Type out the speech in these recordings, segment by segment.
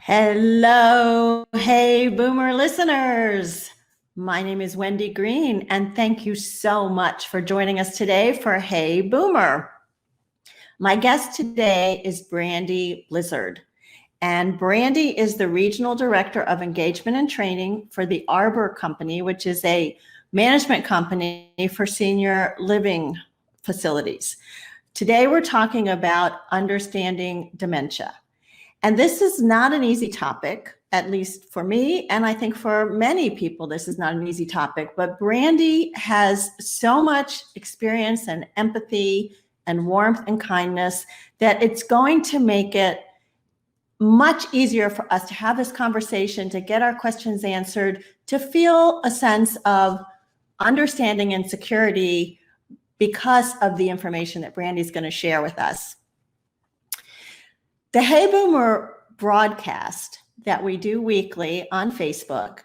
Hello, hey Boomer listeners. My name is Wendy Green, and thank you so much for joining us today for Hey Boomer. My guest today is Brandi Blizzard, and Brandi is the Regional Director of Engagement and Training for the Arbor Company, which is a management company for senior living facilities. Today we're talking about understanding dementia. And this is not an easy topic, at least for me, and I think for many people, this is not an easy topic, but Brandi has so much experience and empathy and warmth and kindness that it's going to make it much easier for us to have this conversation, to get our questions answered, to feel a sense of understanding and security because of the information that Brandi is going to share with us. The Hey Boomer broadcast that we do weekly on Facebook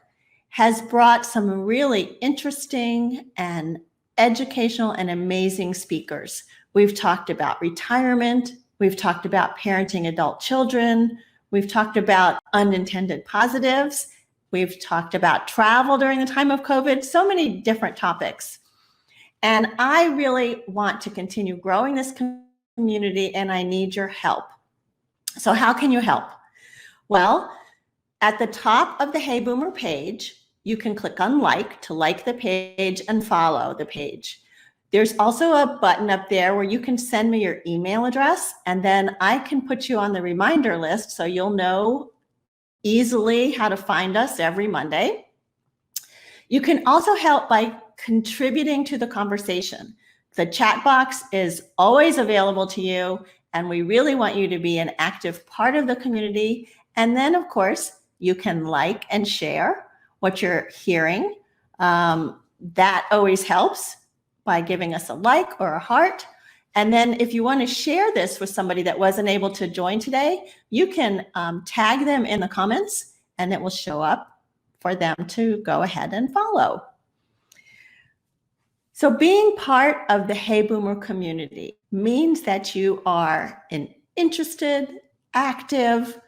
has brought some really interesting and educational and amazing speakers. We've talked about retirement. We've talked about parenting adult children. We've talked about unintended positives. We've talked about travel during the time of COVID, so many different topics. And I really want to continue growing this community, and I need your help. So how can you help? Well, at the top of the Hey Boomer page, you can click on like to like the page and follow the page. There's also a button up there where you can send me your email address, and then I can put you on the reminder list so you'll know easily how to find us every Monday. You can also help by contributing to the conversation. The chat box is always available to you, and we really want you to be an active part of the community. And then, of course, you can like and share what you're hearing. That always helps by giving us a like or a heart. And then if you want to share this with somebody that wasn't able to join today, you can tag them in the comments, and it will show up for them to go ahead and follow. So being part of the Hey Boomer community means that you are an interested, active,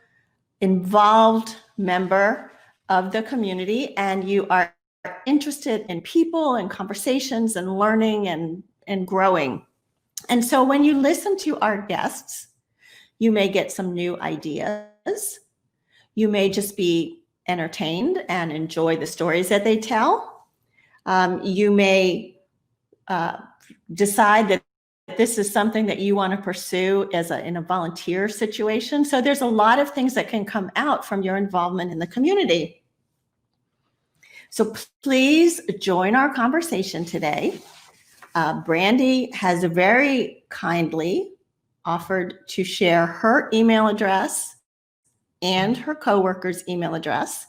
involved member of the community, and you are interested in people and conversations and learning and growing. And so when you listen to our guests, you may get some new ideas. You may just be entertained and enjoy the stories that they tell. You may decide that this is something that you want to pursue in a volunteer situation. So there's a lot of things that can come out from your involvement in the community. So please join our conversation today. Brandi has very kindly offered to share her email address and her coworker's email address.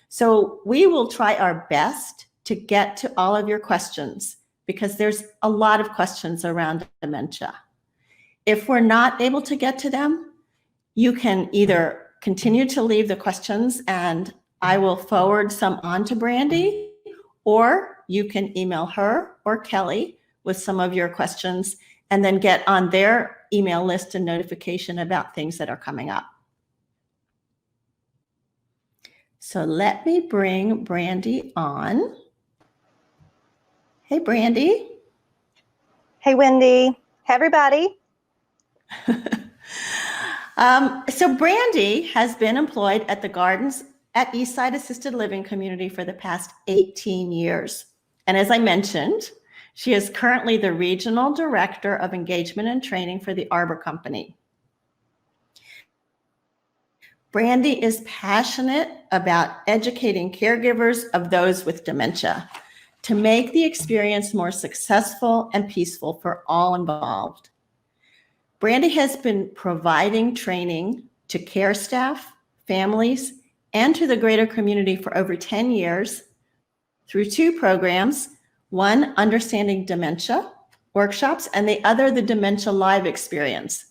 So we will try our best to get to all of your questions, because there's a lot of questions around dementia. If we're not able to get to them, you can either continue to leave the questions and I will forward some on to Brandi, or you can email her or Kelly with some of your questions and then get on their email list and notification about things that are coming up. So let me bring Brandi on. Hey, Brandi. Hey, Wendy. Hey, everybody. So Brandi has been employed at the Gardens at Eastside Assisted Living Community for the past 18 years. And as I mentioned, she is currently the Regional Director of Engagement and Training for the Arbor Company. Brandi is passionate about educating caregivers of those with dementia to make the experience more successful and peaceful for all involved. Brandi has been providing training to care staff, families, and to the greater community for over 10 years through two programs, one, Understanding Dementia workshops, and the other, the Dementia Live experience,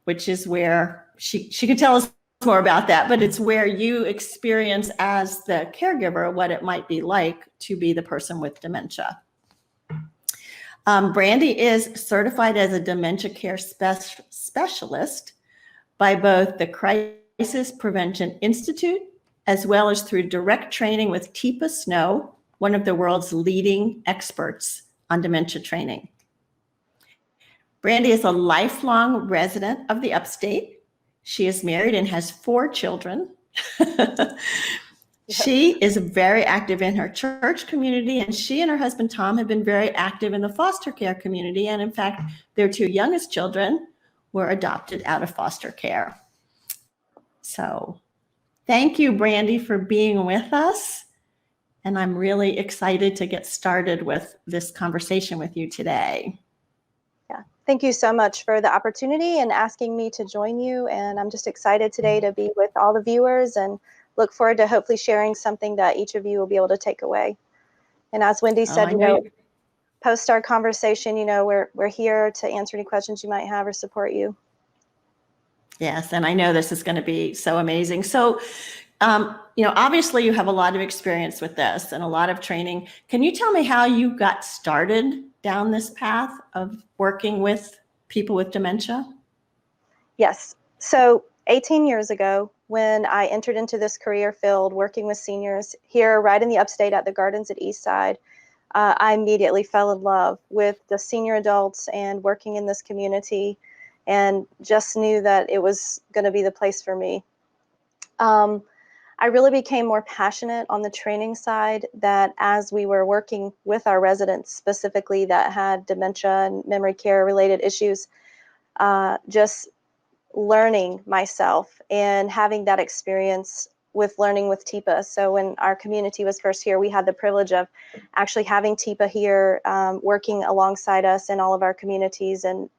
which is where she can tell us more about that, but it's where you experience as the caregiver what it might be like to be the person with dementia. Brandi is certified as a dementia care specialist by both the Crisis Prevention Institute, as well as through direct training with Teepa Snow, one of the world's leading experts on dementia training. Brandi is a lifelong resident of the upstate. She is married and has 4 children. She is very active in her church community, and she and her husband, Tom, have been very active in the foster care community. And in fact, their 2 youngest children were adopted out of foster care. So thank you, Brandi, for being with us. And I'm really excited to get started with this conversation with you today. Yeah, thank you so much for the opportunity and asking me to join you. And I'm just excited today to be with all the viewers and look forward to hopefully sharing something that each of you will be able to take away. And as Wendy said, post our conversation, we're here to answer any questions you might have or support you. Yes, and I know this is going to be so amazing. So, obviously you have a lot of experience with this and a lot of training. Can you tell me how you got started down this path of working with people with dementia? Yes. So 18 years ago, when I entered into this career field working with seniors here right in the upstate at the Gardens at Eastside, I immediately fell in love with the senior adults and working in this community, and just knew that it was going to be the place for me. I really became more passionate on the training side, that as we were working with our residents specifically that had dementia and memory care related issues, just learning myself and having that experience with learning with Teepa. So when our community was first here, we had the privilege of actually having Teepa here working alongside us in all of our communities and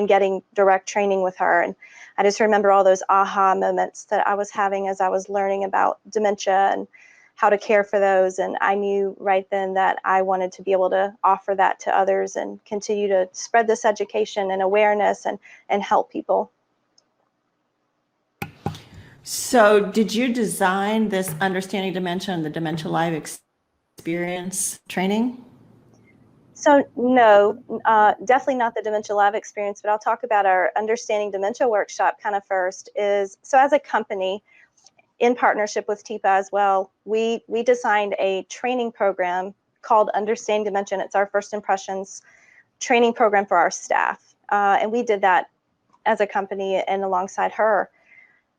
getting direct training with her. And I just remember all those aha moments that I was having as I was learning about dementia and how to care for those. And I knew right then that I wanted to be able to offer that to others and continue to spread this education and awareness and help people. So did you design this Understanding Dementia and the Dementia Live Experience training? So no, definitely not the Dementia Live experience, but I'll talk about our Understanding Dementia workshop kind of first. So as a company, in partnership with Teepa as well, we designed a training program called Understanding Dementia. It's our first impressions training program for our staff. And we did that as a company and alongside her.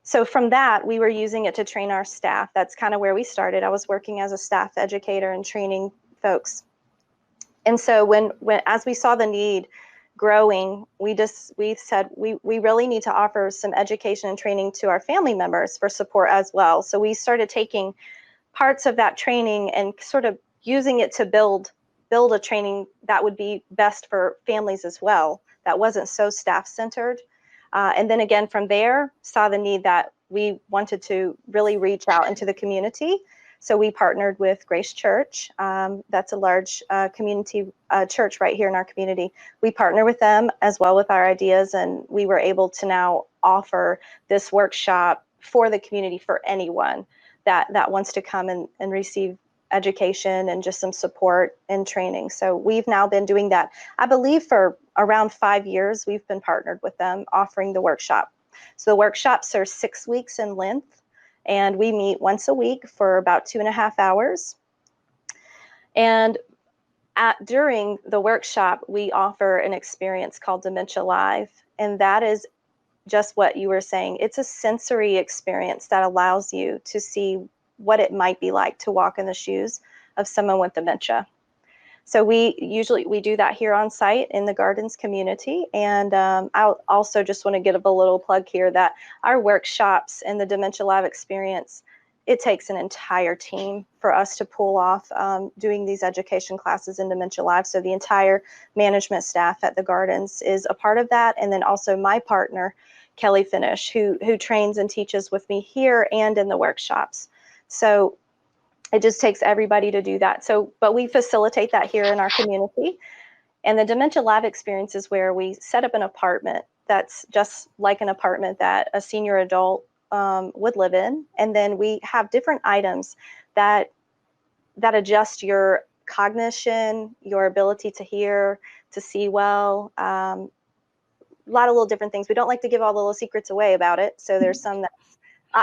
So from that, we were using it to train our staff. That's kind of where we started. I was working as a staff educator and training folks. And so when as we saw the need growing, we said we really need to offer some education and training to our family members for support as well. So we started taking parts of that training and sort of using it to build a training that would be best for families as well, that wasn't so staff-centered. And then again, from there, saw the need that we wanted to really reach out into the community. So we partnered with Grace Church. That's a large community church right here in our community. We partner with them as well with our ideas, and we were able to now offer this workshop for the community for anyone that wants to come and receive education and just some support and training. So we've now been doing that, I believe, for around 5 years. We've been partnered with them offering the workshop. So the workshops are 6 weeks in length, and we meet once a week for about 2.5 hours. And during the workshop, we offer an experience called Dementia Live, and that is just what you were saying. It's a sensory experience that allows you to see what it might be like to walk in the shoes of someone with dementia. So we do that here on site in the Gardens community. And I also just want to give a little plug here that our workshops and the Dementia Live experience, it takes an entire team for us to pull off doing these education classes in Dementia Live. So the entire management staff at the Gardens is a part of that. And then also my partner, Kelly Finish, who trains and teaches with me here and in the workshops. So it just takes everybody to do that. So, but we facilitate that here in our community. And the Dementia Live experience is where we set up an apartment that's just like an apartment that a senior adult would live in. And then we have different items that adjust your cognition, your ability to hear, to see well, a lot of little different things. We don't like to give all the little secrets away about it. So there's some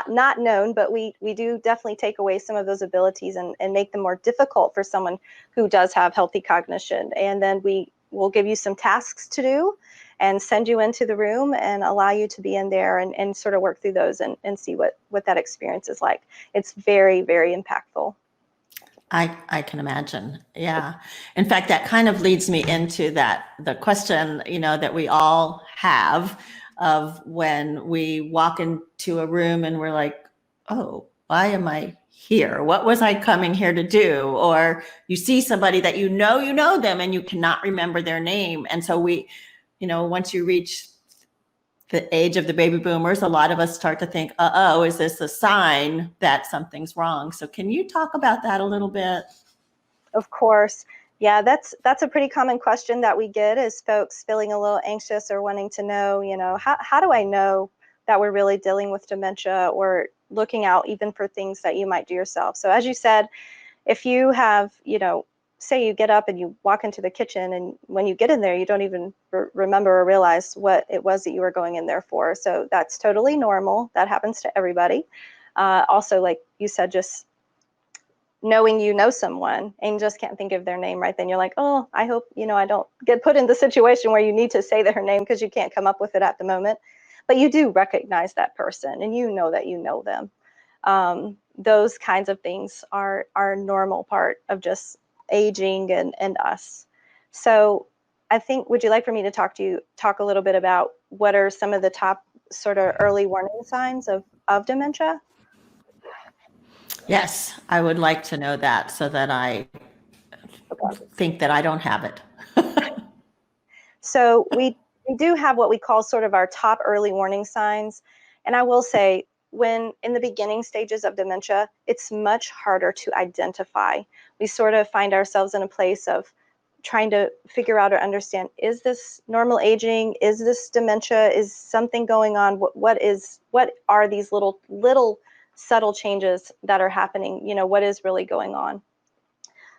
not known, but we do definitely take away some of those abilities and make them more difficult for someone who does have healthy cognition. And then we will give you some tasks to do and send you into the room and allow you to be in there and sort of work through those and see what that experience is like. It's very, very impactful. I can imagine. Yeah. In fact, that kind of leads me into the question, that we all have of when we walk into a room and we're like, oh, why am I here? What was I coming here to do? Or you see somebody that you know them and you cannot remember their name. And so once you reach the age of the baby boomers, a lot of us start to think, is this a sign that something's wrong? So can you talk about that a little bit? Of course. Yeah, that's a pretty common question that we get, is folks feeling a little anxious or wanting to know, how do I know that we're really dealing with dementia, or looking out even for things that you might do yourself. So as you said, if you have, say you get up and you walk into the kitchen, and when you get in there, you don't even remember or realize what it was that you were going in there for. So that's totally normal. That happens to everybody. Also, like you said, just knowing someone and just can't think of their name right then, you're like, oh, I hope I don't get put in the situation where you need to say their name because you can't come up with it at the moment. But you do recognize that person, and you know that you know them. Those kinds of things are a normal part of just aging and us. So I think, would you like for me to talk a little bit about what are some of the top sort of early warning signs of dementia? Yes, I would like to know that so that I think that I don't have it. So we do have what we call sort of our top early warning signs. And I will say, when in the beginning stages of dementia, it's much harder to identify. We sort of find ourselves in a place of trying to figure out or understand, is this normal aging? Is this dementia? Is something going on? What are these little subtle changes that are happening? What is really going on?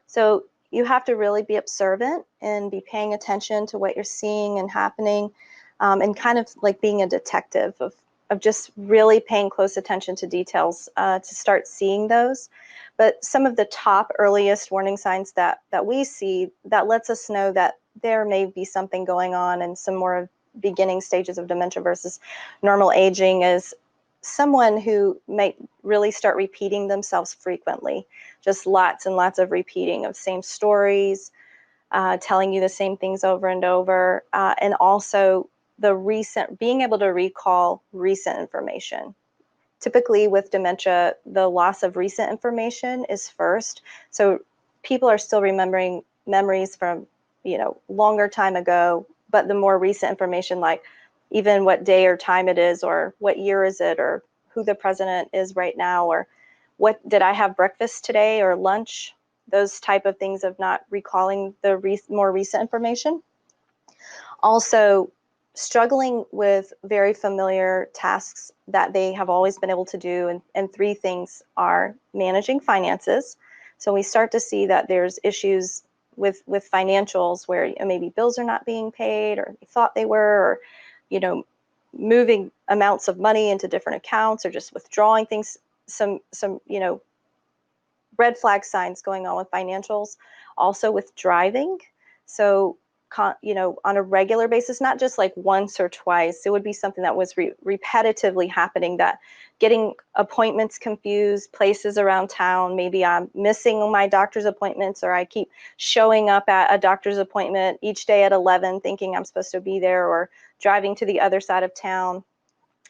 So you have to really be observant and be paying attention to what you're seeing and happening, and kind of like being a detective of just really paying close attention to details to start seeing those. But some of the top earliest warning signs that we see that lets us know that there may be something going on and some more beginning stages of dementia versus normal aging is someone who might really start repeating themselves frequently, just lots and lots of repeating of same stories, telling you the same things over and over, and also being able to recall recent information. Typically with dementia, the loss of recent information is first. So people are still remembering memories from, longer time ago, but the more recent information, like even what day or time it is, or what year is it, or who the president is right now, or what did I have breakfast today or lunch, those type of things of not recalling the more recent information. Also, struggling with very familiar tasks that they have always been able to do. And three things are managing finances. So we start to see that there's issues with financials where maybe bills are not being paid, or they thought they were, or, moving amounts of money into different accounts, or just withdrawing things, some red flag signs going on with financials. Also with driving. So on a regular basis, not just like once or twice. It would be something that was repetitively happening, that getting appointments confused, places around town. Maybe I'm missing my doctor's appointments, or I keep showing up at a doctor's appointment each day at 11 thinking I'm supposed to be there, or driving to the other side of town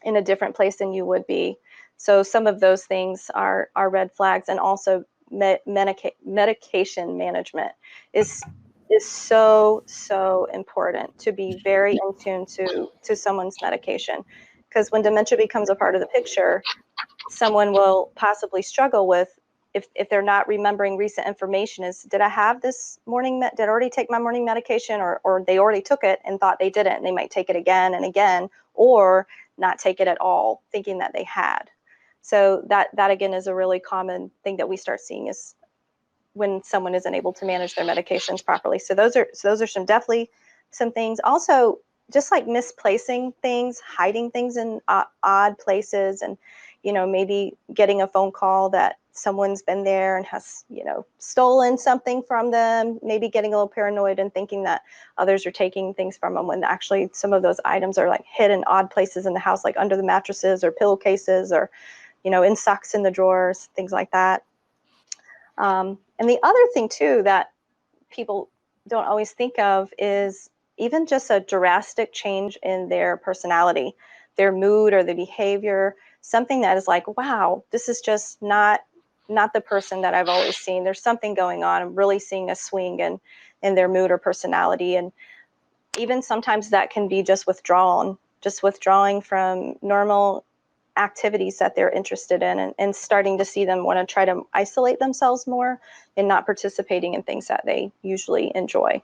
in a different place than you would be. So some of those things are red flags. And also medication management is so important, to be very in tune to someone's medication, because when dementia becomes a part of the picture, someone will possibly struggle with, if they're not remembering recent information, is, did I have this did I already take my morning medication, or they already took it and thought they didn't, and they might take it again and again, or not take it at all thinking that they had. So that again is a really common thing that we start seeing, is when someone isn't able to manage their medications properly. So those are definitely some things. Also, just like misplacing things, hiding things in odd places, and maybe getting a phone call that someone's been there and has, stolen something from them, maybe getting a little paranoid and thinking that others are taking things from them when actually some of those items are like hid in odd places in the house, like under the mattresses or pillowcases or, in socks in the drawers, things like that. And the other thing too that people don't always think of is even just a drastic change in their personality, their mood or the behavior, something that is like, wow, this is just not the person that I've always seen. There's something going on. I'm really seeing a swing in their mood or personality. And even sometimes that can be just withdrawing from normal activities that they're interested in, and starting to see them want to try to isolate themselves more and not participating in things that they usually enjoy.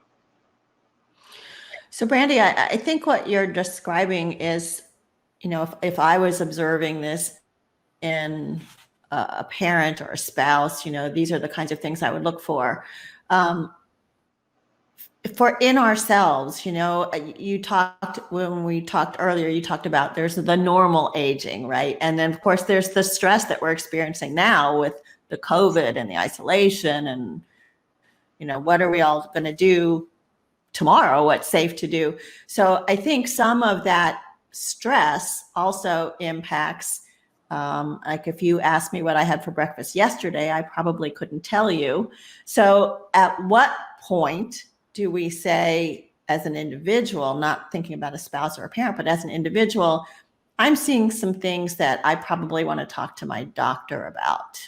So Brandi, I think what you're describing is, if I was observing this in a parent or a spouse, these are the kinds of things I would look for. For in ourselves, when we talked earlier, you talked about there's the normal aging, right? And then of course there's the stress that we're experiencing now with the COVID and the isolation and, what are we all going to do tomorrow? What's safe to do? So I think some of that stress also impacts, like if you asked me what I had for breakfast yesterday, I probably couldn't tell you. So at what point do we say, as an individual, not thinking about a spouse or a parent, but as an individual, I'm seeing some things that I probably want to talk to my doctor about?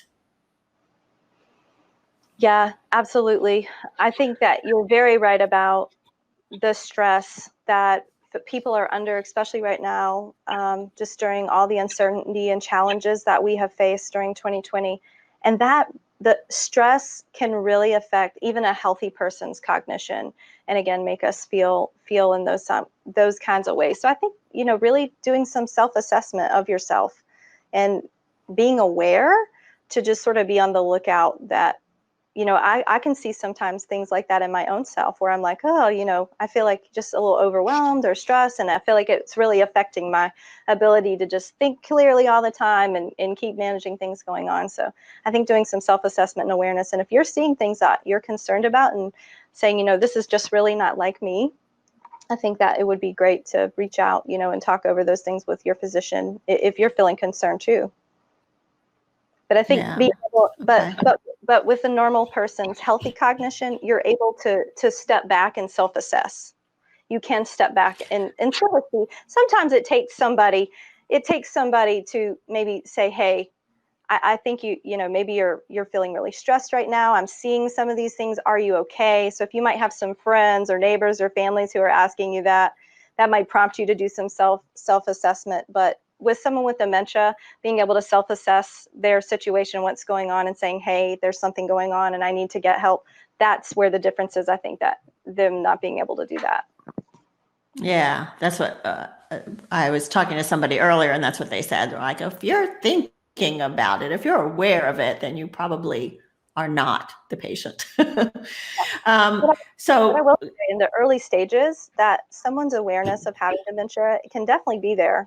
Yeah, absolutely. I think that you're very right about the stress that people are under, especially right now, just during all the uncertainty and challenges that we have faced during 2020. And that the stress can really affect even a healthy person's cognition, and again, make us feel in those kinds of ways. So I think, really doing some self-assessment of yourself and being aware to just sort of be on the lookout that, I can see sometimes things like that in my own self where I'm like, oh, I feel like just a little overwhelmed or stressed, and I feel like it's really affecting my ability to just think clearly all the time and keep managing things going on. So I think doing some self-assessment and awareness, and if you're seeing things that you're concerned about and saying, this is just really not like me, I think that it would be great to reach out, and talk over those things with your physician if you're feeling concerned too. But I think but with a normal person's healthy cognition, you're able to step back and self-assess. You can step back and sort of see. Sometimes it takes somebody to maybe say, hey, I think maybe you're feeling really stressed right now. I'm seeing some of these things. Are you okay? So if you might have some friends or neighbors or families who are asking you that might prompt you to do some self-assessment. But with someone with dementia, being able to self-assess their situation, what's going on, and saying, hey, there's something going on and I need to get help. That's where the difference is, I think, that them not being able to do that. Yeah, that's what I was talking to somebody earlier, and that's what they said. They're like, if you're thinking about it, if you're aware of it, then you probably are not the patient. So I will say, in the early stages, that someone's awareness of having dementia can definitely be there,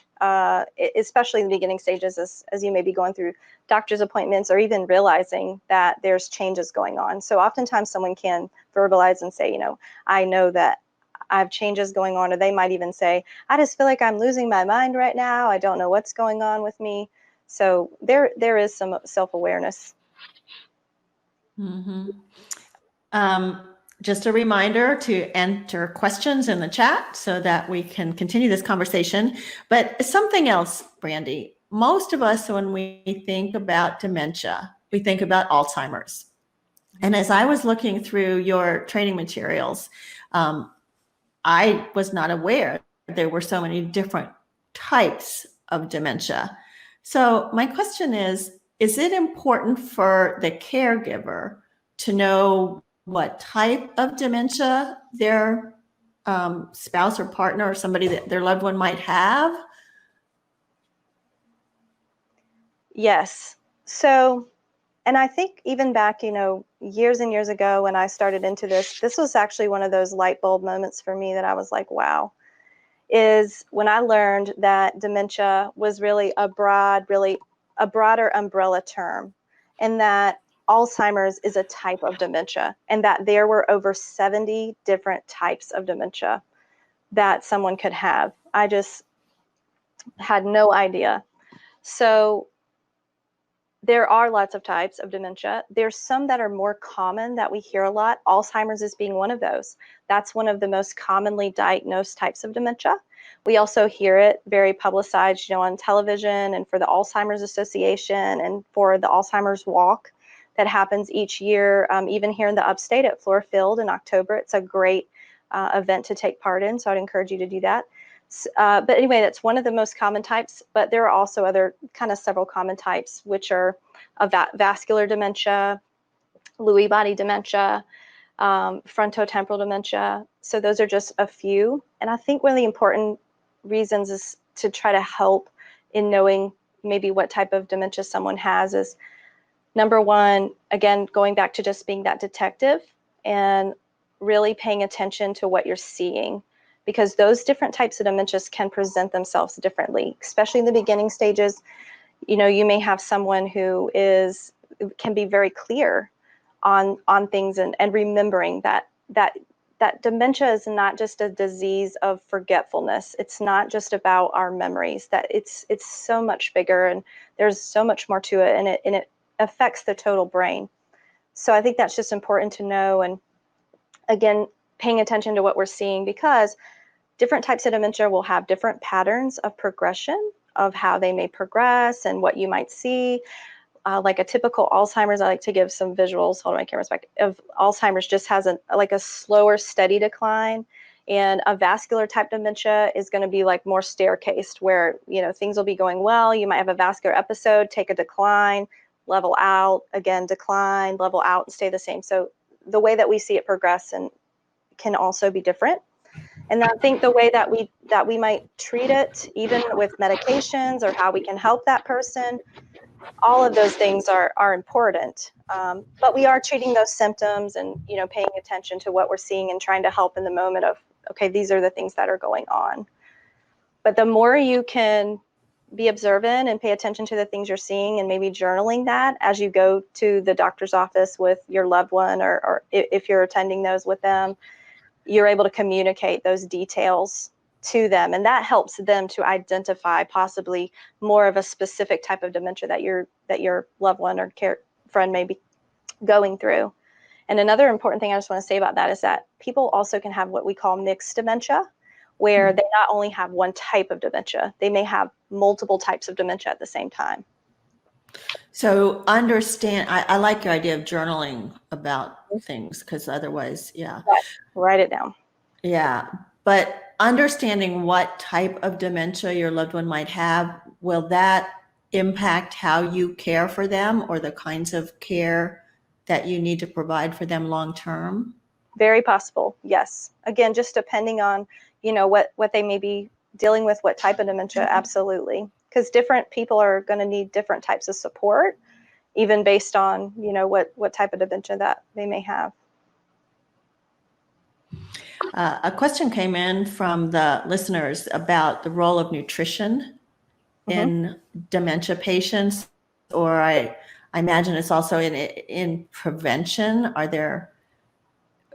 especially in the beginning stages, as you may be going through doctor's appointments or even realizing that there's changes going on. So oftentimes someone can verbalize and say, I know that I have changes going on, or they might even say, I just feel like I'm losing my mind right now. I don't know what's going on with me. So there is some self-awareness. Mm-hmm. Just a reminder to enter questions in the chat so that we can continue this conversation. But something else, Brandi, most of us, when we think about dementia, we think about Alzheimer's. And as I was looking through your training materials, I was not aware there were so many different types of dementia. So my question is it important for the caregiver to know what type of dementia their spouse or partner or somebody that their loved one might have? Yes. So, and I think even back, years and years ago when I started into this was actually one of those light bulb moments for me that I was like, wow, is when I learned that dementia was really a broad, really a broader umbrella term, and that Alzheimer's is a type of dementia, and that there were over 70 different types of dementia that someone could have. I just had no idea. So there are lots of types of dementia. There's some that are more common that we hear a lot. Alzheimer's is being one of those. That's one of the most commonly diagnosed types of dementia. We also hear it very publicized, on television, and for the Alzheimer's Association and for the Alzheimer's Walk that happens each year, even here in the upstate at Fluor Field in October. It's a great event to take part in, so I'd encourage you to do that. But anyway, that's one of the most common types, but there are also other several common types, which are vascular dementia, Lewy body dementia, frontotemporal dementia. So those are just a few. And I think one of the important reasons is to try to help in knowing maybe what type of dementia someone has is, number one, again, going back to just being that detective and really paying attention to what you're seeing, because those different types of dementias can present themselves differently, especially in the beginning stages. You may have someone who can be very clear on things and remembering that dementia is not just a disease of forgetfulness. It's not just about our memories, that it's so much bigger, and there's so much more to it, and it affects the total brain. So I think that's just important to know, and again, paying attention to what we're seeing, because different types of dementia will have different patterns of progression of how they may progress and what you might see. Like a typical Alzheimer's, I like to give some visuals. Hold on, my camera's back. Of Alzheimer's just has a slower, steady decline, and a vascular type dementia is going to be like more staircased, where things will be going well. You might have a vascular episode, take a decline, level out, again decline, level out, and stay the same. So the way that we see it progress and can also be different. And I think the way that we might treat it, even with medications, or how we can help that person, all of those things are important. But we are treating those symptoms and paying attention to what we're seeing and trying to help in the moment of, okay, these are the things that are going on. But the more you can be observant and pay attention to the things you're seeing, and maybe journaling that as you go to the doctor's office with your loved one, or if you're attending those with them, you're able to communicate those details to them, and that helps them to identify possibly more of a specific type of dementia that your loved one or care friend may be going through. And another important thing I just want to say about that is that people also can have what we call mixed dementia, where they not only have one type of dementia, they may have multiple types of dementia at the same time. So I like your idea of journaling about things, because otherwise, yeah. Write it down. Yeah. But understanding what type of dementia your loved one might have, will that impact how you care for them, or the kinds of care that you need to provide for them long term? Very possible, yes. Again, just depending on, what they may be dealing with, what type of dementia, absolutely. Because different people are going to need different types of support, even based on, what type of dementia that they may have. A question came in from the listeners about the role of nutrition in dementia patients, or I imagine it's also in prevention.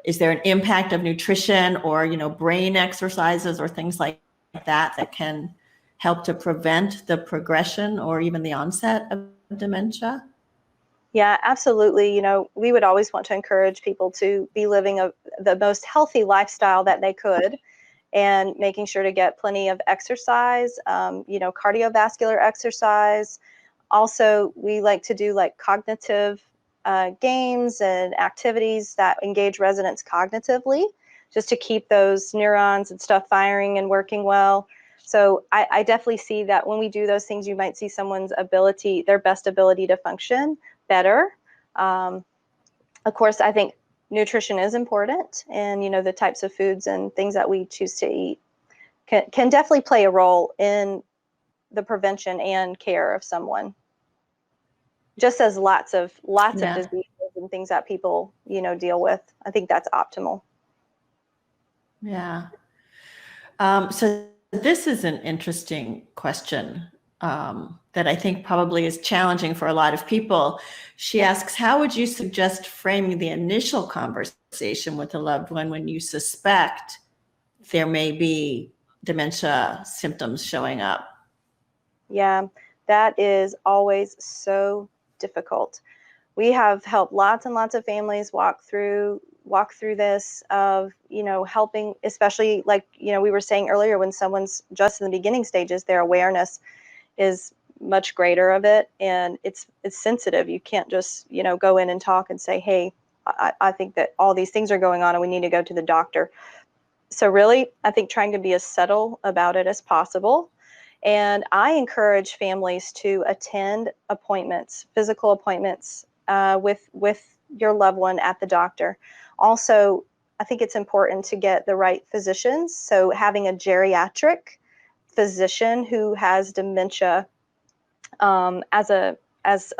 Is there an impact of nutrition, or brain exercises or things like that can help to prevent the progression or even the onset of dementia? Yeah, absolutely. We would always want to encourage people to be living the most healthy lifestyle that they could, and making sure to get plenty of exercise, cardiovascular exercise. Also, we like to do cognitive games and activities that engage residents cognitively, just to keep those neurons and stuff firing and working well. So I definitely see that when we do those things, you might see someone's their best ability to function better. Of course, I think nutrition is important, and the types of foods and things that we choose to eat can definitely play a role in the prevention and care of someone. Just as lots of diseases and things that people deal with, I think that's optimal. Yeah. So this is an interesting question. that I think probably is challenging for a lot of people. She asks, how would you suggest framing the initial conversation with a loved one when you suspect there may be dementia symptoms showing up? Yeah, that is always so difficult. We have helped lots and lots of families walk through this of, helping, especially like, we were saying earlier, when someone's just in the beginning stages, their awareness is much greater of it, and it's sensitive. You can't just, go in and talk and say, hey, I think that all these things are going on and we need to go to the doctor. So really, I think trying to be as subtle about it as possible. And I encourage families to attend appointments, physical appointments, with your loved one at the doctor. Also, I think it's important to get the right physicians. So having a geriatric physician who has dementia as a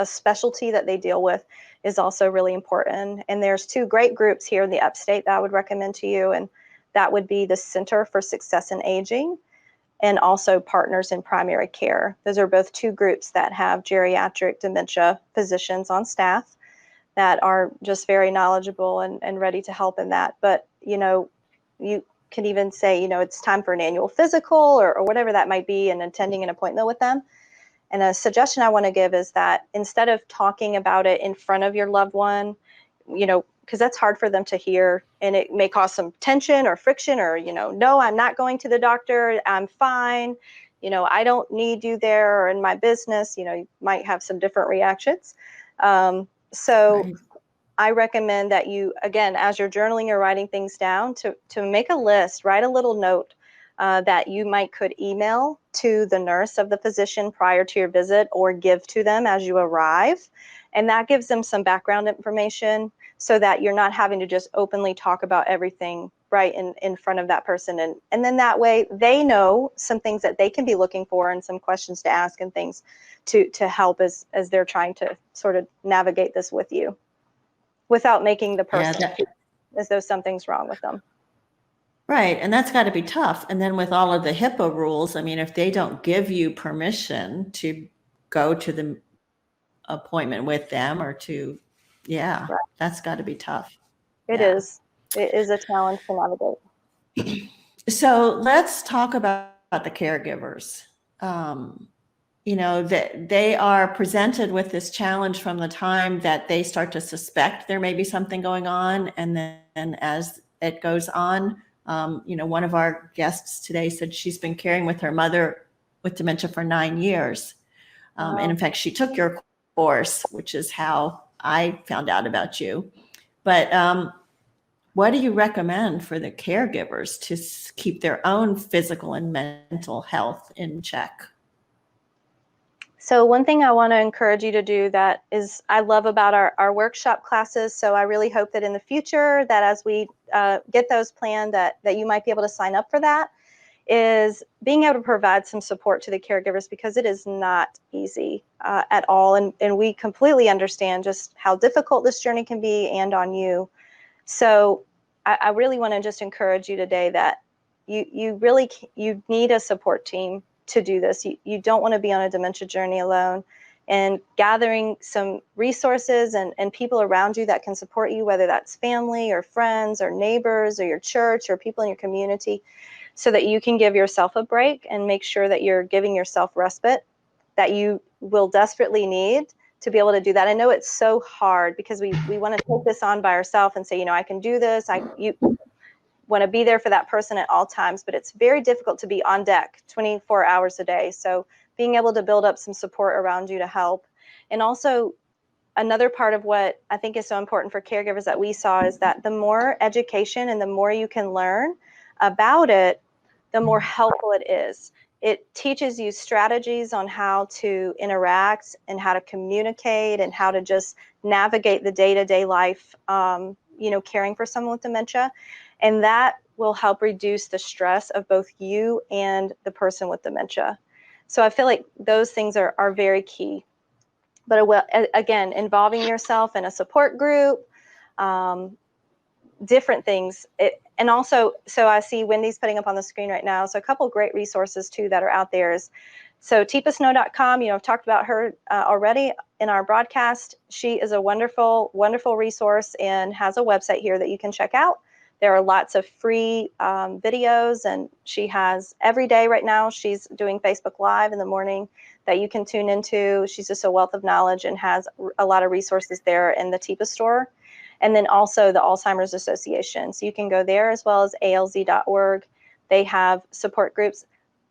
specialty that they deal with is also really important. And there's two great groups here in the upstate that I would recommend to you, and that would be the Center for Success in Aging and also Partners in Primary Care. Those are both two groups that have geriatric dementia physicians on staff that are just very knowledgeable and ready to help in that. But, you can even say, it's time for an annual physical or whatever that might be, and attending an appointment with them. And a suggestion I want to give is that instead of talking about it in front of your loved one, because that's hard for them to hear, and it may cause some tension or friction, or, no, I'm not going to the doctor, I'm fine, I don't need you there or in my business, you might have some different reactions. So right. I recommend that you, again, as you're journaling or writing things down, to make a list, write a little note that you could email to the nurse of the physician prior to your visit, or give to them as you arrive. And that gives them some background information, so that you're not having to just openly talk about everything right in front of that person. And then that way they know some things that they can be looking for, and some questions to ask, and things to help as they're trying to sort of navigate this with you, without making the person feel as though something's wrong with them. Right. And that's got to be tough. And then with all of the HIPAA rules, I mean, if they don't give you permission to go to the appointment with them, or to, right. That's got to be tough. It is. It is a challenge to navigate. So let's talk about the caregivers. That they are presented with this challenge from the time that they start to suspect there may be something going on. And then as it goes on, one of our guests today said she's been caring with her mother with dementia for 9 years. Wow. And in fact, she took your course, which is how I found out about you. But what do you recommend for the caregivers to keep their own physical and mental health in check? So one thing I want to encourage you to do that is I love about our workshop classes. So I really hope that in the future, that as we get those planned, that you might be able to sign up for that, is being able to provide some support to the caregivers, because it is not easy at all. And we completely understand just how difficult this journey can be, and on you. So I really want to just encourage you today that you need a support team to do this. You don't want to be on a dementia journey alone, and gathering some resources and people around you that can support you, whether that's family or friends or neighbors or your church or people in your community, so that you can give yourself a break and make sure that you're giving yourself respite that you will desperately need to be able to do that. I know it's so hard, because we want to take this on by ourselves and say, I can do this. You want to be there for that person at all times, but it's very difficult to be on deck 24 hours a day. So being able to build up some support around you to help. And also, another part of what I think is so important for caregivers that we saw is that the more education and the more you can learn about it, the more helpful it is. It teaches you strategies on how to interact and how to communicate and how to just navigate the day-to-day life, caring for someone with dementia. And that will help reduce the stress of both you and the person with dementia. So I feel like those things are very key. But again, involving yourself in a support group, different things. And also, so I see Wendy's putting up on the screen right now. So a couple of great resources too that are out there is So TipaSnow.com, I've talked about her already in our broadcast. She is a wonderful, wonderful resource and has a website here that you can check out. There are lots of free videos, and she has every day right now, she's doing Facebook Live in the morning that you can tune into. She's just a wealth of knowledge and has a lot of resources there in the TIPA store. And then also the Alzheimer's Association. So you can go there, as well as alz.org. They have support groups.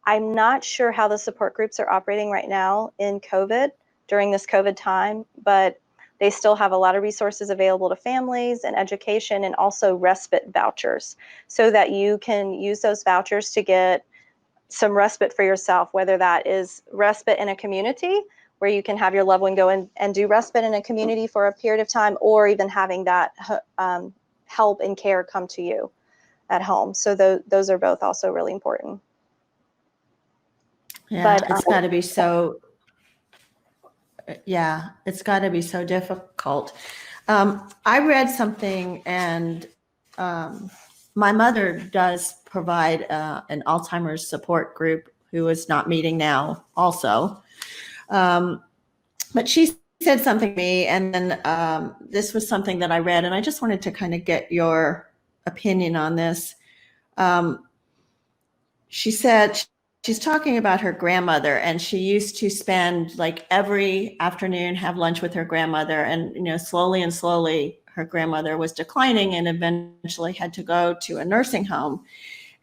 I'm not sure how the support groups are operating right now in COVID, during this COVID time, but they still have a lot of resources available to families and education, and also respite vouchers, so that you can use those vouchers to get some respite for yourself, whether that is respite in a community where you can have your loved one go in and do respite in a community for a period of time, or even having that help and care come to you at home. So those are both also really important. Yeah, But it's got to be so. Yeah, it's got to be so difficult. I read something, and my mother does provide an Alzheimer's support group who is not meeting now also. But she said something to me, and then this was something that I read, and I just wanted to kind of get your opinion on this. She said she's talking about her grandmother, and she used to spend like every afternoon have lunch with her grandmother, and slowly and slowly her grandmother was declining and eventually had to go to a nursing home.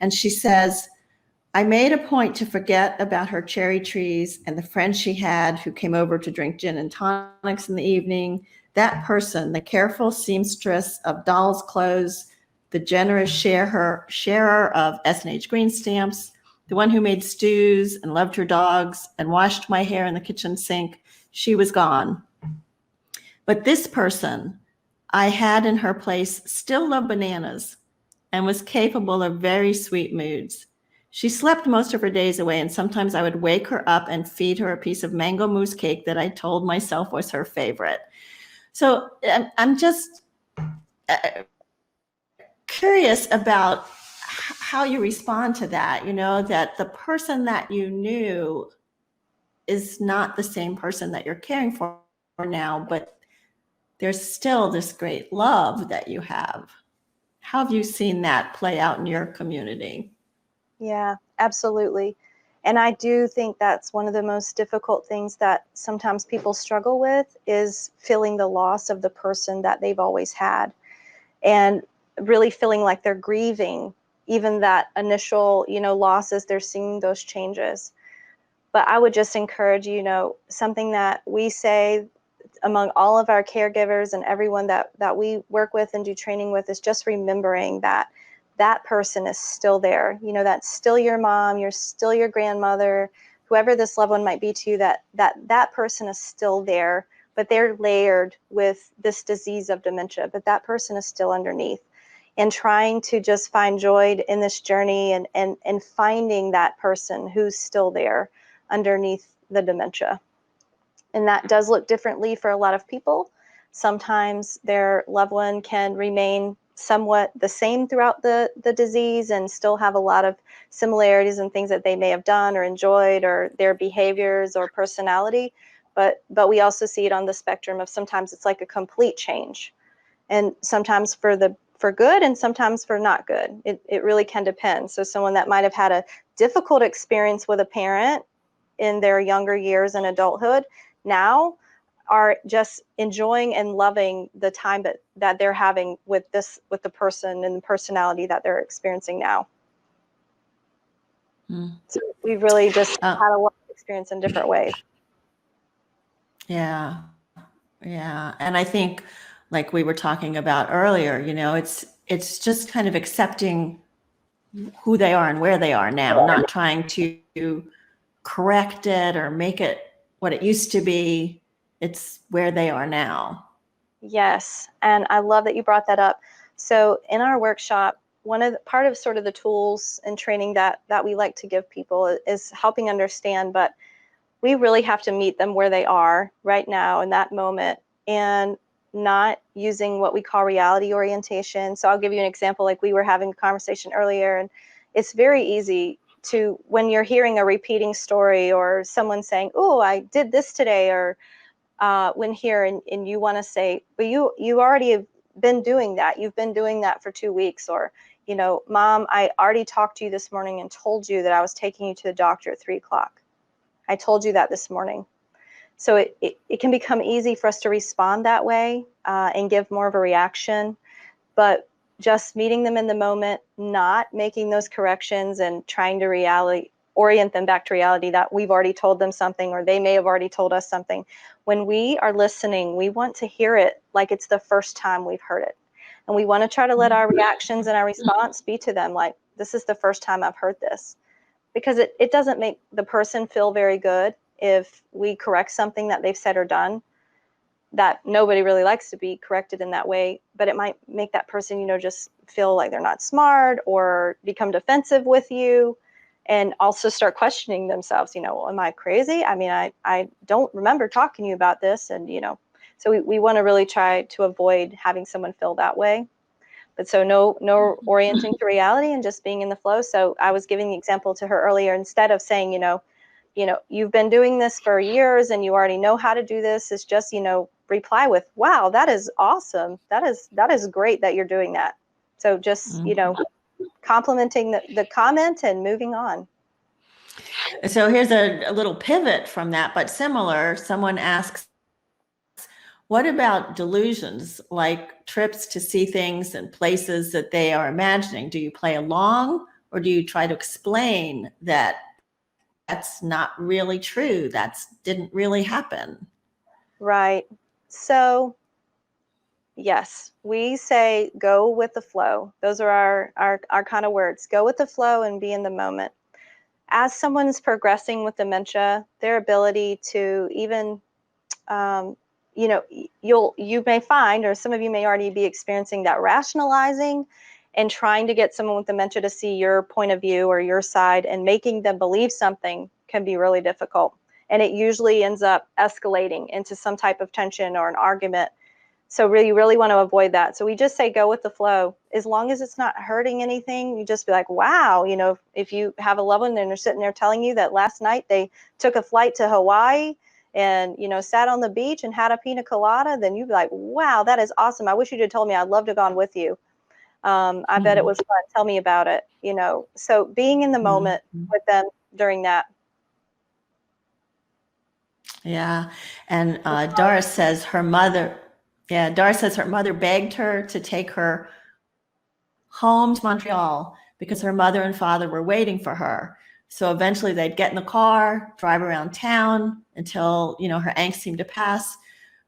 And she says, I made a point to forget about her cherry trees and the friends she had who came over to drink gin and tonics in the evening. That person, the careful seamstress of dolls' clothes, the generous sharer of S&H green stamps, the one who made stews and loved her dogs and washed my hair in the kitchen sink, she was gone. But this person I had in her place still loved bananas and was capable of very sweet moods. She slept most of her days away, and sometimes I would wake her up and feed her a piece of mango mousse cake that I told myself was her favorite. So I'm just curious about how you respond to that, that the person that you knew is not the same person that you're caring for now, but there's still this great love that you have. How have you seen that play out in your community? Yeah, absolutely. And I do think that's one of the most difficult things that sometimes people struggle with, is feeling the loss of the person that they've always had, and really feeling like they're grieving even that initial, loss as they're seeing those changes. But I would just encourage, something that we say among all of our caregivers and everyone that we work with and do training with, is just remembering that that person is still there. That's still your mom, you're still your grandmother, whoever this loved one might be to you, that person is still there, but they're layered with this disease of dementia, but that person is still underneath. And trying to just find joy in this journey, and finding that person who's still there underneath the dementia. And that does look differently for a lot of people. Sometimes their loved one can remain somewhat the same throughout the disease and still have a lot of similarities and things that they may have done or enjoyed, or their behaviors or personality. But we also see it on the spectrum of, sometimes it's like a complete change, and sometimes for good and sometimes for not good. It really can depend. So someone that might have had a difficult experience with a parent in their younger years in adulthood now are just enjoying and loving the time that they're having with the person and the personality that they're experiencing now. So we've really just had a lot of experience in different ways. Yeah. And I think, like we were talking about earlier, it's just kind of accepting who they are and where they are now, not trying to correct it or make it what it used to be. It's where they are now. Yes, and I love that you brought that up. So in our workshop, part of sort of the tools and training that we like to give people is helping understand, but we really have to meet them where they are right now in that moment, and not using what we call reality orientation. So I'll give you an example. Like, we were having a conversation earlier, and it's very easy to when you're hearing a repeating story or someone saying, oh, I did this today, or when here and you want to say, but you already have been doing that. You've been doing that for 2 weeks, or, you know, Mom, I already talked to you this morning and told you that I was taking you to the doctor at 3 o'clock. I told you that this morning. So it can become easy for us to respond that way and give more of a reaction, but just meeting them in the moment, not making those corrections and trying to orient them back to reality that we've already told them something, or they may have already told us something. When we are listening, we want to hear it like it's the first time we've heard it. And we want to try to let our reactions and our response be to them like, this is the first time I've heard this. Because it doesn't make the person feel very good if we correct something that they've said or done. That nobody really likes to be corrected in that way, but it might make that person, you know, just feel like they're not smart or become defensive with you, and also start questioning themselves, you know, well, am I crazy? I mean, I don't remember talking to you about this. And, you know, so we want to really try to avoid having someone feel that way. But so no orienting to reality and just being in the flow. So I was giving the example to her earlier, instead of saying, you know, you've been doing this for years and you already know how to do this, is just, you know, reply with, wow, that is awesome. That is great that you're doing that. So just, you know, complimenting the comment and moving on. So here's a little pivot from that, but similar. Someone asks, what about delusions, like trips to see things and places that they are imagining? Do you play along, or do you try to explain that that's not really true? That didn't really happen. Right. So yes, we say go with the flow. Those are our kind of words. Go with the flow and be in the moment. As someone's progressing with dementia, their ability to even, you know, you may find, or some of you may already be experiencing that rationalizing and trying to get someone with dementia to see your point of view or your side and making them believe something can be really difficult. And it usually ends up escalating into some type of tension or an argument. So you really want to avoid that. So we just say go with the flow. As long as it's not hurting anything, you just be like, wow, you know, if you have a loved one and they're sitting there telling you that last night they took a flight to Hawaii and, you know, sat on the beach and had a pina colada, then you'd be like, wow, that is awesome. I wish you'd have told me. I'd love to have gone with you. I bet it was fun. Tell me about it, you know. So being in the moment with them during that. Yeah. And Doris says her mother begged her to take her home to Montreal because her mother and father were waiting for her. So eventually they'd get in the car, drive around town until, you know, her angst seemed to pass,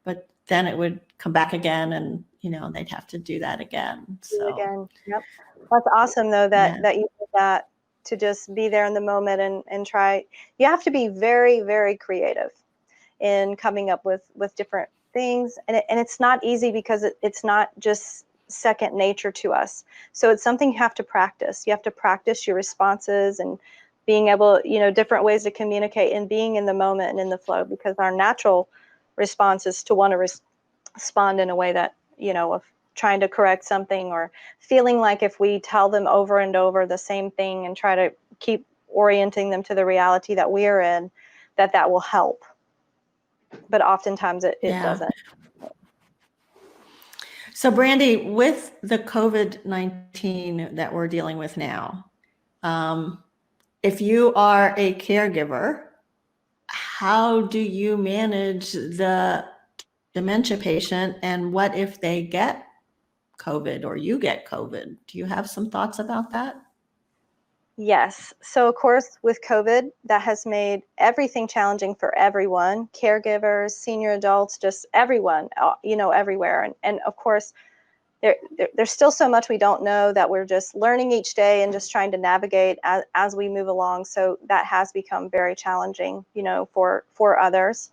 but then it would come back again, and, you know, they'd have to do that again. So again, yep. That's awesome though that you did that, to just be there in the moment and try. You have to be very, very creative in coming up with different things, and it's not easy because it's not just second nature to us. So it's something you have to practice. You have to practice your responses and being able, you know, different ways to communicate and being in the moment and in the flow, because our natural response is to want to respond in a way that, you know, of trying to correct something, or feeling like if we tell them over and over the same thing and try to keep orienting them to the reality that we're in, that will help. But oftentimes it doesn't. So Brandi, with the COVID-19 that we're dealing with now, if you are a caregiver, how do you manage the dementia patient, and what if they get COVID or you get COVID? Do you have some thoughts about that? Yes. So of course, with COVID, that has made everything challenging for everyone, caregivers, senior adults, just everyone, you know, everywhere. And of course, there's still so much we don't know that we're just learning each day and just trying to navigate as we move along. So that has become very challenging, you know, for others.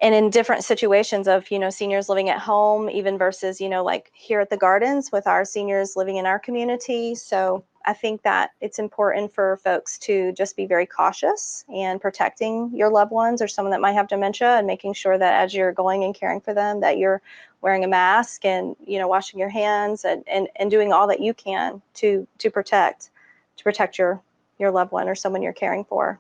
And in different situations of, you know, seniors living at home, even versus, you know, like here at the Gardens with our seniors living in our community. So I think that it's important for folks to just be very cautious and protecting your loved ones or someone that might have dementia, and making sure that as you're going and caring for them, that you're wearing a mask and, you know, washing your hands and doing all that you can to protect your loved one or someone you're caring for.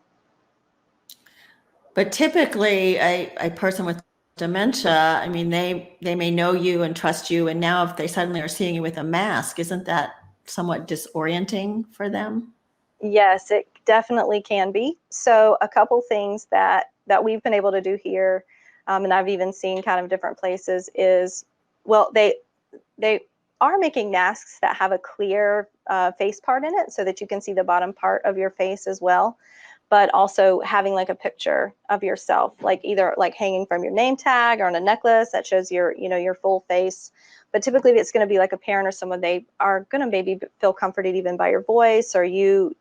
But typically a person with dementia, I mean, they may know you and trust you. And now if they suddenly are seeing you with a mask, isn't that somewhat disorienting for them? Yes, it definitely can be. So a couple things that we've been able to do here, and I've even seen kind of different places is, well, they are making masks that have a clear face part in it so that you can see the bottom part of your face as well, but also having like a picture of yourself, like either like hanging from your name tag or on a necklace that shows your, your full face. But typically if it's going to be like a parent or someone, they are going to maybe feel comforted even by your voice or you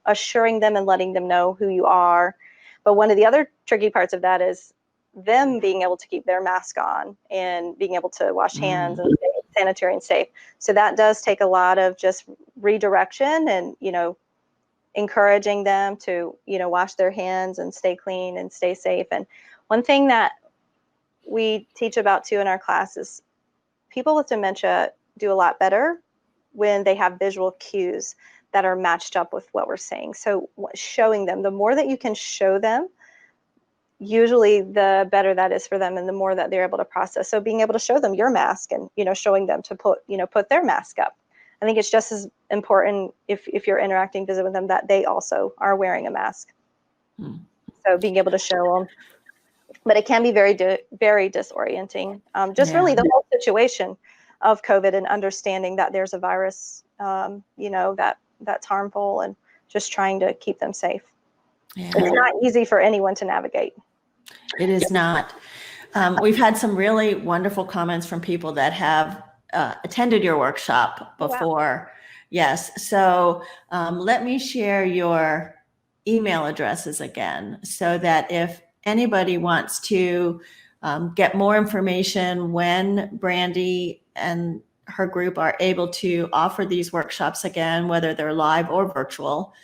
assuring them and letting them know who you are. But one of the other tricky parts of that is them being able to keep their mask on and being able to wash hands and stay sanitary and safe. So that does take a lot of just redirection and, encouraging them to, wash their hands and stay clean and stay safe. And one thing that we teach about too in our class is people with dementia do a lot better when they have visual cues that are matched up with what we're saying. So showing them, the more that you can show them, usually the better that is for them and the more that they're able to process. So being able to show them your mask and, showing them to put their mask up. I think it's just as important if you're interacting, visit with them, that they also are wearing a mask. So being able to show them, but it can be very disorienting. Really the whole situation of COVID and understanding that there's a virus, that's harmful and just trying to keep them safe. Yeah. It's not easy for anyone to navigate. It is not. We've had some really wonderful comments from people that have attended your workshop before. Wow. Yes. So let me share your email addresses again so that if anybody wants to get more information when Brandi and her group are able to offer these workshops again, whether they're live or virtual,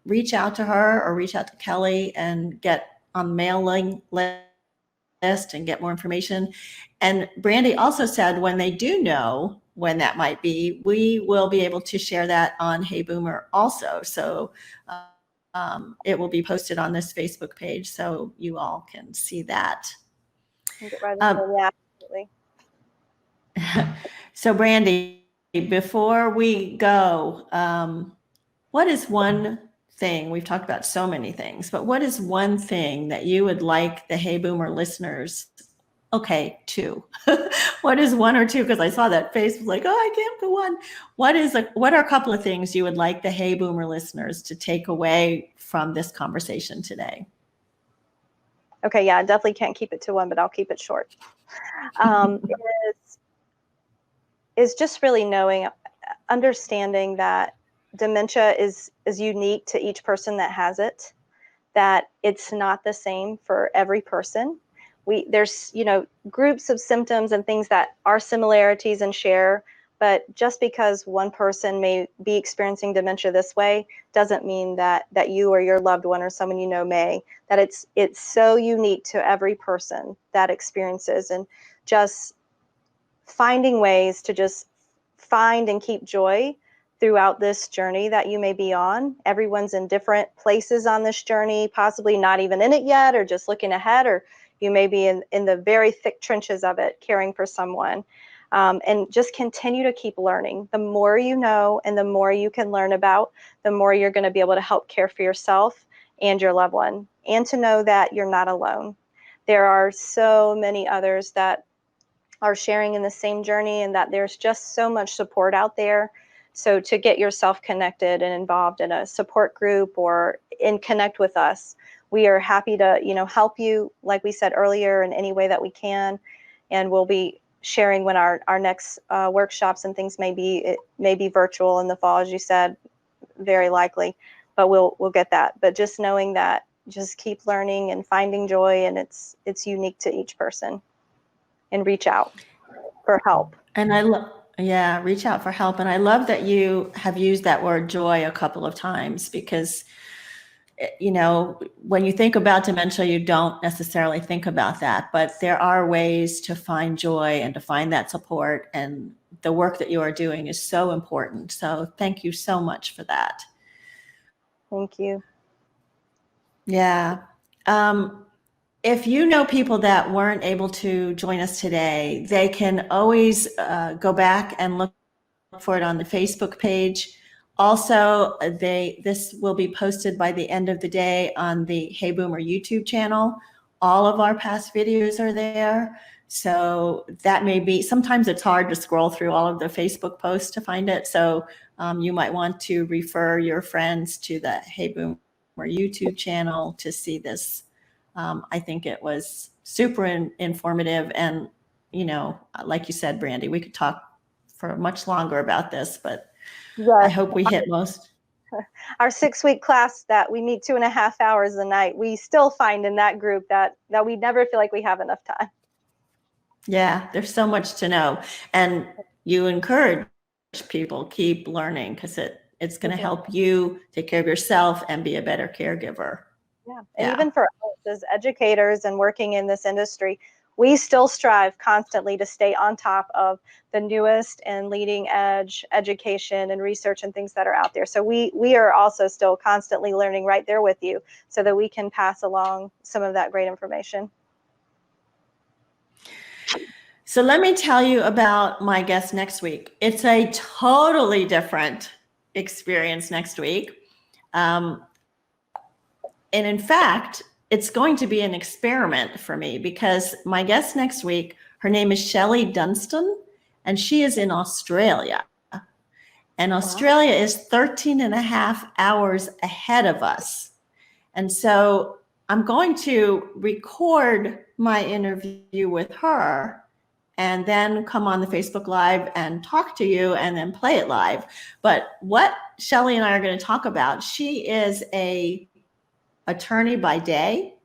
reach out to her or reach out to Kelly and get on the mailing list and get more information. And Brandi also said when they do know when that might be, we will be able to share that on Hey Boomer also. So it will be posted on this Facebook page so you all can see that. Absolutely. So Brandi, before we go, what is one thing, we've talked about so many things, but what is one thing that you would like the Hey Boomer listeners, two. What is one or two? Because I saw that face was like, I can't go on. What are a couple of things you would like the Hey Boomer listeners to take away from this conversation today? Okay, yeah, I definitely can't keep it to one, but I'll keep it short. Is just really understanding that dementia is unique to each person that has it, that it's not the same for every person. There's groups of symptoms and things that are similarities and share, but just because one person may be experiencing dementia this way doesn't mean that you or your loved one or someone may, that it's so unique to every person that experiences, and just finding ways to just find and keep joy throughout this journey that you may be on. Everyone's in different places on this journey, possibly not even in it yet, or just looking ahead, or you may be in the very thick trenches of it, caring for someone. And just continue to keep learning. The more you know and the more you can learn about, the more you're going to be able to help care for yourself and your loved one, and to know that you're not alone. There are so many others that are sharing in the same journey, and that there's just so much support out there. So to get yourself connected and involved in a support group or connect with us, we are happy to help you, like we said earlier, in any way that we can. And we'll be sharing when our next workshops and things may be. It may be virtual in the fall, as you said, very likely, but we'll get that. But just knowing that, just keep learning and finding joy, and it's unique to each person. And reach out for help. And reach out for help. And I love that you have used that word joy a couple of times, because, when you think about dementia, you don't necessarily think about that, but there are ways to find joy and to find that support. And the work that you are doing is so important. So thank you so much for that. Thank you. Yeah. If you know people that weren't able to join us today, they can always go back and look for it on the Facebook page. Also, this will be posted by the end of the day on the Hey Boomer YouTube channel. All of our past videos are there. So that may be, sometimes it's hard to scroll through all of the Facebook posts to find it. So you might want to refer your friends to the Hey Boomer YouTube channel to see this. I think it was super informative. And, you know, like you said, Brandi, we could talk for much longer about this, but yes. I hope we hit most. Our 6-week class that we meet 2.5 hours a night, we still find in that group that we never feel like we have enough time. Yeah, there's so much to know. And you encourage people, keep learning, because it's going to help you take care of yourself and be a better caregiver. Yeah. And even for us as educators and working in this industry, we still strive constantly to stay on top of the newest and leading edge education and research and things that are out there. So we are also still constantly learning right there with you so that we can pass along some of that great information. So let me tell you about my guest next week. It's a totally different experience next week. And in fact, it's going to be an experiment for me because my guest next week, her name is Shelley Dunstan, and she is in Australia. And Australia is 13 and a half hours ahead of us. And so I'm going to record my interview with her and then come on the Facebook Live and talk to you and then play it live. But what Shelley and I are going to talk about, she is a attorney by day,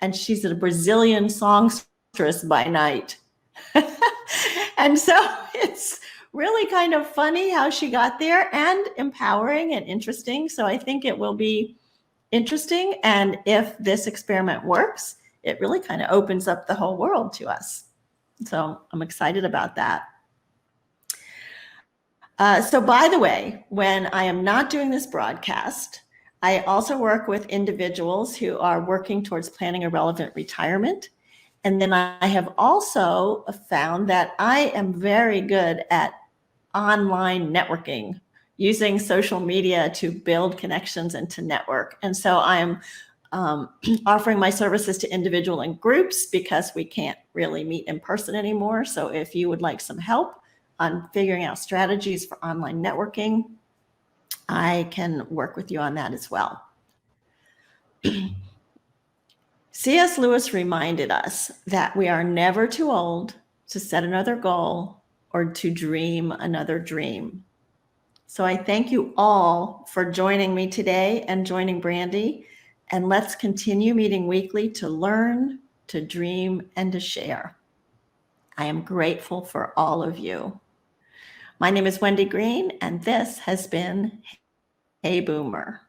and she's a Brazilian songstress by night. And so it's really kind of funny how she got there, and empowering and interesting. So I think it will be interesting. And if this experiment works, it really kind of opens up the whole world to us. So I'm excited about that. So by the way, when I am not doing this broadcast, I also work with individuals who are working towards planning a relevant retirement. And then I have also found that I am very good at online networking, using social media to build connections and to network. And so I'm offering my services to individual and groups because we can't really meet in person anymore. So if you would like some help on figuring out strategies for online networking, I can work with you on that as well. C.S. Lewis reminded us that we are never too old to set another goal or to dream another dream. So I thank you all for joining me today and joining Brandi. And let's continue meeting weekly to learn, to dream, and to share. I am grateful for all of you. My name is Wendy Green, and this has been Hey Boomer.